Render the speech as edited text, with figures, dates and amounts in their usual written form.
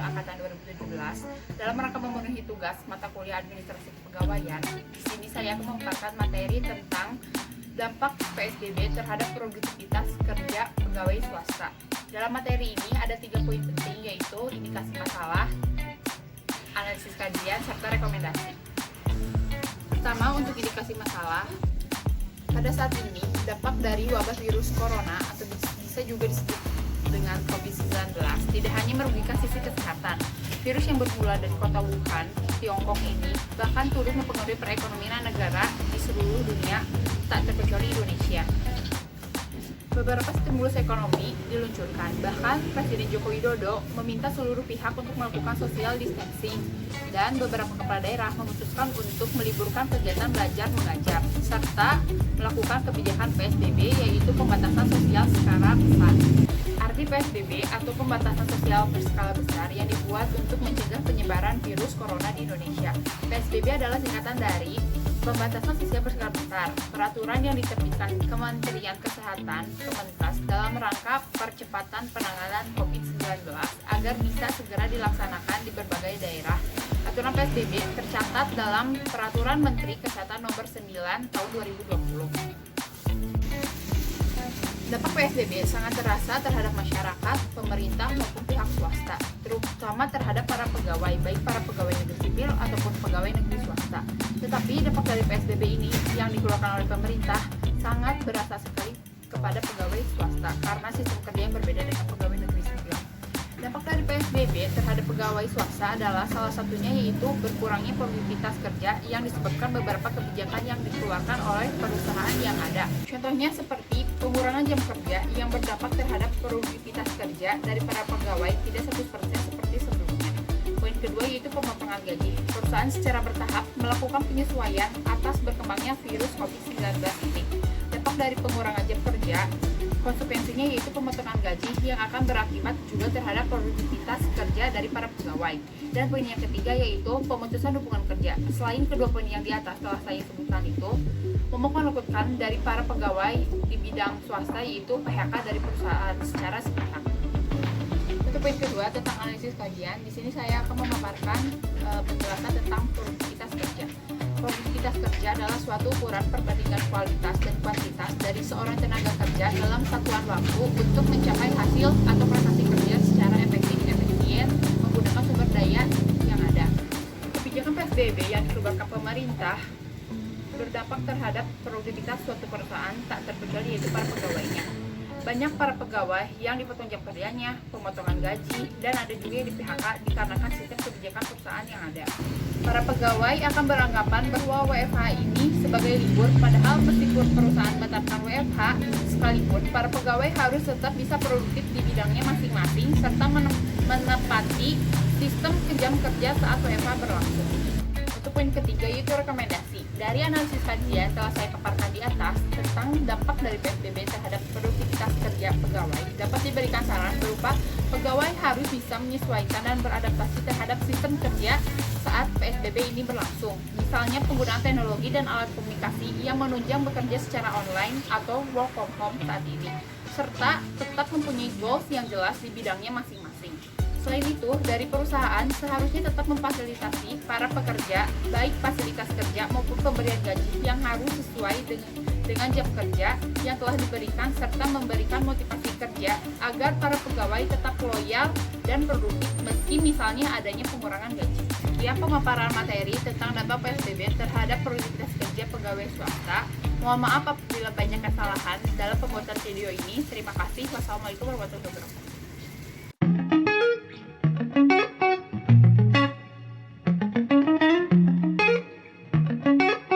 angkatan 2017 dalam rangka memenuhi tugas mata kuliah administrasi kepegawaian. Di sini saya akan memaparkan materi tentang dampak PSBB terhadap produktivitas kerja pegawai swasta. Dalam materi ini ada 3 poin penting, yaitu indikasi masalah, analisis kajian, serta rekomendasi. Pertama, untuk indikasi masalah, pada saat ini dampak dari wabah virus corona atau bisa juga disebut dengan COVID-19 tidak hanya merugikan sisi kesehatan. Virus yang bermula dari kota Wuhan, Tiongkok ini bahkan turut mempengaruhi perekonomian negara di seluruh dunia, tak terkecuali Indonesia. Beberapa stimulus ekonomi diluncurkan, bahkan Presiden Joko Widodo meminta seluruh pihak untuk melakukan social distancing, dan beberapa kepala daerah memutuskan untuk meliburkan kegiatan belajar mengajar, serta melakukan kebijakan PSBB, yaitu pembatasan sosial skala besar. Arti PSBB atau pembatasan sosial berskala besar yang dibuat untuk mencegah penyebaran virus corona di Indonesia. PSBB adalah singkatan dari Pembatasan Sosial Berskala Besar, peraturan yang diterbitkan Kementerian Kesehatan Kemenkas dalam rangka percepatan penanganan COVID-19 agar bisa segera dilaksanakan di berbagai daerah. Aturan PSBB tercatat dalam Peraturan Menteri Kesehatan Nomor 9 Tahun 2020. Dampak PSBB sangat terasa terhadap masyarakat, pemerintah maupun pihak swasta, terutama terhadap para pegawai, baik para pegawai negeri sipil ataupun pegawai negeri swasta. Tetapi dampak dari PSBB ini yang dikeluarkan oleh pemerintah sangat berasa sekali kepada pegawai swasta karena sistem kerja yang berbeda dengan pegawai negeri sipil. Dampak dari PSBB terhadap pegawai swasta adalah salah satunya yaitu berkurangnya produktivitas kerja yang disebabkan beberapa kebijakan yang dikeluarkan oleh perusahaan yang ada. Contohnya seperti pengurangan jam kerja yang berdampak terhadap produktivitas kerja dari para pegawai tidak 100% seperti sebelumnya. Poin kedua yaitu pemotongan gaji. Perusahaan secara bertahap melakukan penyesuaian atas berkembangnya virus COVID-19 ini. Dampak dari pengurangan jam kerja, konsekuensinya yaitu pemotongan gaji yang akan berakibat juga terhadap produktivitas kerja dari para pegawai. Dan poin yang ketiga yaitu pemutusan hubungan kerja. Selain kedua poin yang di atas telah saya sebutkan itu, momok melakukan dari para pegawai di bidang swasta yaitu PHK dari perusahaan secara sepihak. Untuk poin kedua tentang analisis kajian, di sini saya akan memaparkan penjelasan tentang produktivitas kerja. Produktivitas kerja adalah suatu ukuran perbandingan kualitas dan kuantitas dari seorang tenaga kerja dalam satuan waktu untuk mencapai hasil atau prestasi kerja secara efektif dan efisien menggunakan sumber daya yang ada. Kebijakan PSBB yang dikeluarkan pemerintah berdampak terhadap produktivitas suatu perusahaan tak terkecuali yaitu para pegawainya. Banyak para pegawai yang dipotong jam kerjanya, pemotongan gaji, dan ada juga yang di PHK dikarenakan sistem kebijakan perusahaan yang ada. Para pegawai akan beranggapan bahwa WFH ini sebagai libur, padahal meskipun perusahaan menetapkan WFH sekalipun, para pegawai harus tetap bisa produktif di bidangnya masing-masing serta menepati sistem jam kerja saat WFH berlangsung. Untuk poin ketiga yaitu rekomendasi. Dari analisis kajian telah saya paparkan di atas tentang dampak dari PSBB terhadap produktivitas kerja pegawai, dapat diberikan saran berupa pegawai harus bisa menyesuaikan dan beradaptasi terhadap sistem kerja saat PSBB ini berlangsung. Misalnya penggunaan teknologi dan alat komunikasi yang menunjang bekerja secara online atau work from home saat ini, serta tetap mempunyai goals yang jelas di bidangnya masing-masing. Selain itu, dari perusahaan seharusnya tetap memfasilitasi para pekerja, baik fasilitas kerja maupun pemberian gaji yang harus sesuai dengan jam kerja yang telah diberikan, serta memberikan motivasi kerja agar para pegawai tetap loyal dan produktif meski misalnya adanya pengurangan gaji. Sekian pemaparan materi tentang dampak PSBB terhadap produktivitas kerja pegawai swasta. Mohon maaf apabila banyak kesalahan dalam pembuatan video ini. Terima kasih. Wassalamualaikum warahmatullahi wabarakatuh.